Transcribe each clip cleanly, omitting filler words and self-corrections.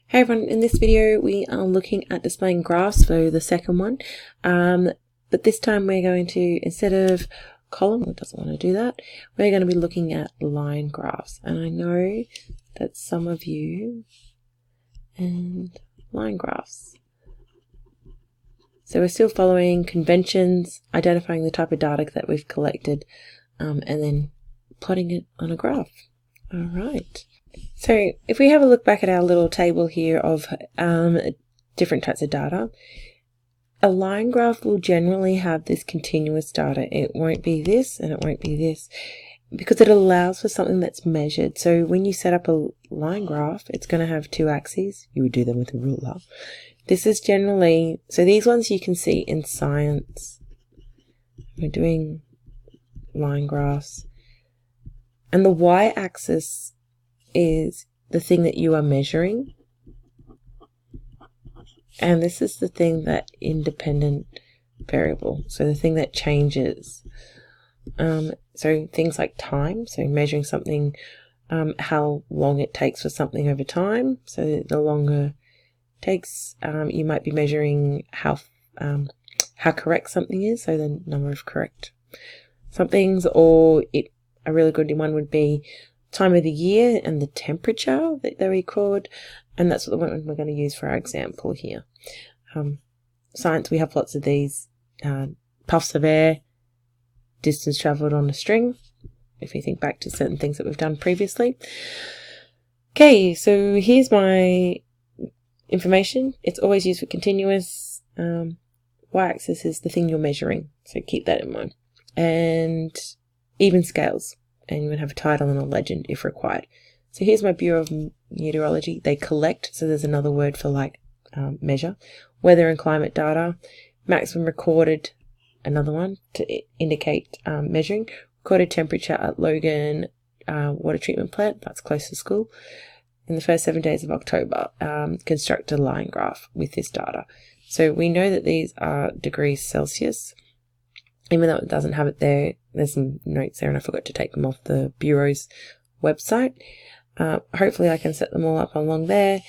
Hey everyone, in this video we are looking at displaying graphs, so the second one, but this time we're going to, instead of column, it doesn't want to do that, we're going to be looking at line graphs. And I know that some of you, and line graphs. So we're still following conventions, identifying the type of data that we've collected, and then plotting it on a graph. All right. So if we have a look back at our little table here of different types of data, a line graph will generally have this continuous data. It won't be this and it won't be this because it allows for something that's measured. So when you set up a line graph, it's going to have two axes. You would do them with a ruler. This is generally, so these ones you can see in science. We're doing line graphs. And the y-axis is the thing that you are measuring, and this is the thing that independent variable, so the thing that changes. So things like time, so measuring something, how long it takes for something over time. So the longer it takes, you might be measuring how correct something is, so the number of correct somethings, or a really good one would be time of the year and the temperature that they record, and that's what the one we're going to use for our example here. Science, we have lots of these puffs of air, distance travelled on a string, if you think back to certain things that we've done previously. Okay, so here's my information. It's always used for continuous. Y-axis is the thing you're measuring, so keep that in mind. And even scales. And you would have a title and a legend if required. So here's my Bureau of Meteorology. They collect, so there's another word for like measure. Weather and climate data. Maximum recorded, another one to indicate measuring. Recorded temperature at Logan water treatment plant, that's close to school. In the first 7 days of October, construct a line graph with this data. So we know that these are degrees Celsius. Even though it doesn't have it there, there's some notes there and I forgot to take them off the Bureau's website. Hopefully I can set them all up along there,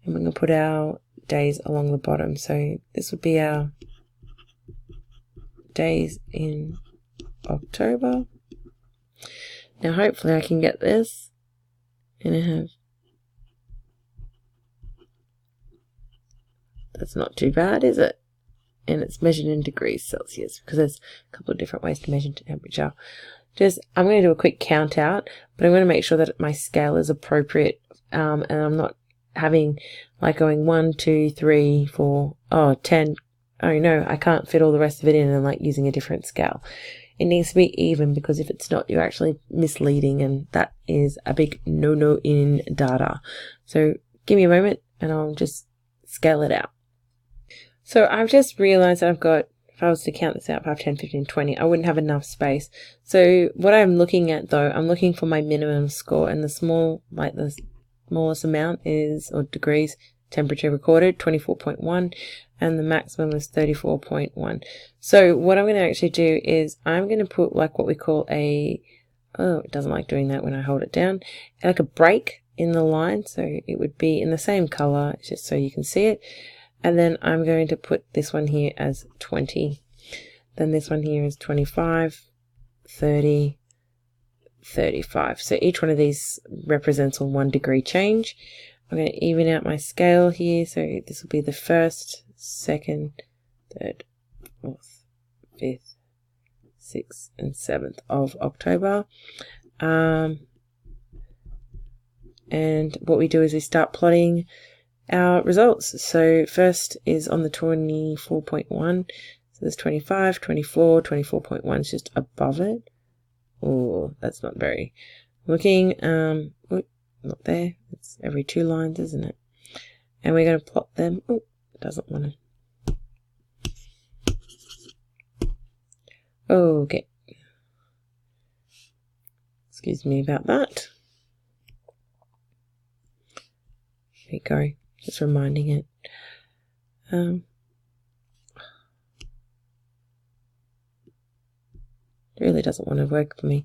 and we're going to put our days along the bottom. So this would be our days in October. Now hopefully I can get this, and I have, that's not too bad, is it? And it's measured in degrees Celsius, because there's a couple of different ways to measure temperature. I'm going to do a quick count out, but I'm going to make sure that my scale is appropriate, and I'm not having like going 1, 2, 3, 4, 10. Oh no, I can't fit all the rest of it in, and like using a different scale. It needs to be even, because if it's not, you're actually misleading, and that is a big no-no in data. So give me a moment and I'll just scale it out. So I've just realized that I've got, if I was to count this out, 5, 10, 15, 20, I wouldn't have enough space. So what I'm looking at though, I'm looking for my minimum score, and the smallest amount is, or degrees, temperature recorded, 24.1, and the maximum is 34.1. So what I'm going to actually do is I'm going to put like what we call it doesn't like doing that when I hold it down, like a break in the line. So it would be in the same color, just so you can see it. And then I'm going to put this one here as 20. Then this one here is 25, 30, 35. So each one of these represents a 1 degree change. I'm going to even out my scale here. So this will be the 1st, 2nd, 3rd, 4th, 5th, 6th, and 7th of October. And what we do is we start plotting our results. So first is on the 24.1. So there's 25, 24, 24.1 is just above it. Oh, that's not very looking. Not there. It's every 2 lines, isn't it? And we're going to plot them. Oh, it doesn't want to. Okay. Excuse me about that. There we go. Just reminding it. It really doesn't want to work for me.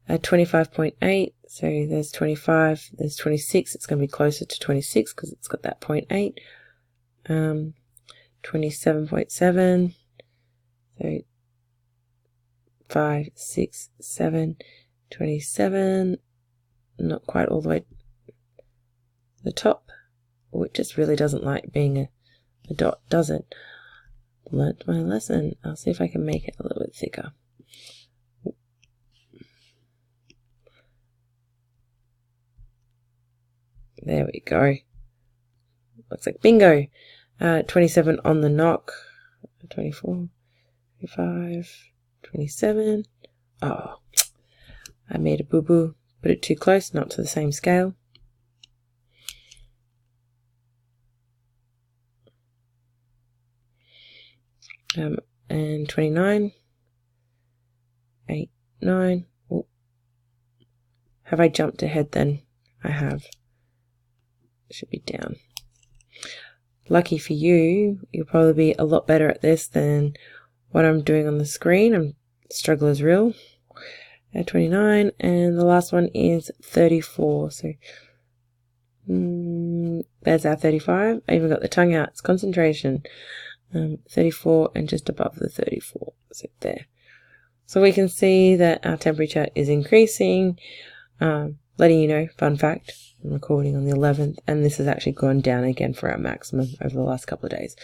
25.8, so there's 25, there's 26, it's going to be closer to 26 because it's got that 0.8. 27.7, so 5, 6, 7, 27, not quite all the way to the top. Oh, it just really doesn't like being a dot, does it? Learned my lesson. I'll see if I can make it a little bit thicker. There we go. Looks like bingo. 27 on the knock. 24, 25, 27. Oh, I made a boo-boo. Put it too close, not to the same scale. And 29. 8, 9. Ooh. Have I jumped ahead then? I have. It should be down. Lucky for you, you'll probably be a lot better at this than what I'm doing on the screen. Struggle is real. At 29, and the last one is 34. So there's our 35. I even got the tongue out. It's concentration. 34 and just above the 34. So there. So we can see that our temperature is increasing. Letting you know, fun fact, I'm recording on the 11th, and this has actually gone down again for our maximum over the last couple of days.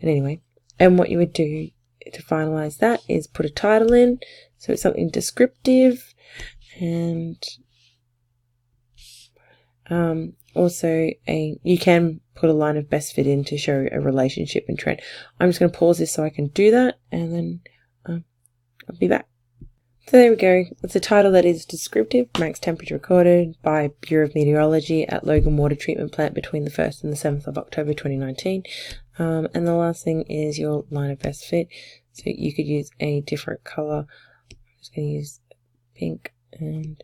But anyway, and what you would do to finalize that is put a title in, so it's something descriptive, and also you can put a line of best fit in to show a relationship and trend. I'm just going to pause this so I can do that, and then I'll be back. So there we go. It's a title that is descriptive. Max temperature recorded by Bureau of Meteorology at Logan Water Treatment Plant between the 1st and the 7th of October 2019. And the last thing is your line of best fit. So you could use a different color. I'm just going to use pink, and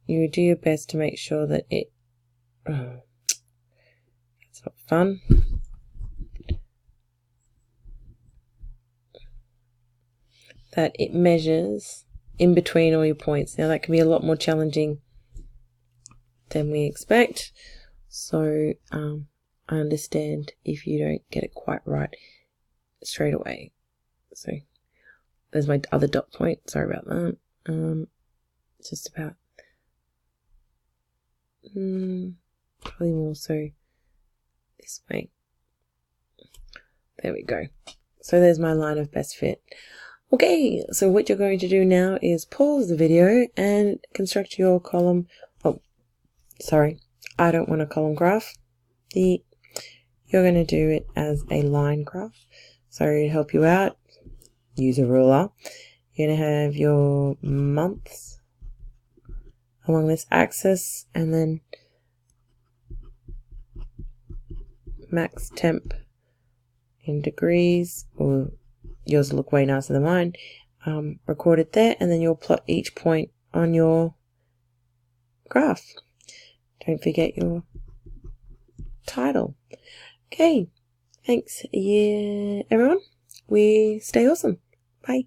you would do your best to make sure that it... Oh, it's not fun. That it measures in between all your points. Now that can be a lot more challenging than we expect. So I understand if you don't get it quite right straight away. So there's my other dot point. Sorry about that. Just about probably more so this way. There we go. So there's my line of best fit. Okay, so what you're going to do now is pause the video and construct your column. Oh, sorry, I don't want a column graph. You're going to do it as a line graph. So to help you out, use a ruler. You're going to have your months along this axis, and then max temp in degrees, or yours will look way nicer than mine, recorded there, and then you'll plot each point on your graph. Don't forget your title. Okay, thanks, everyone. We stay awesome. Bye.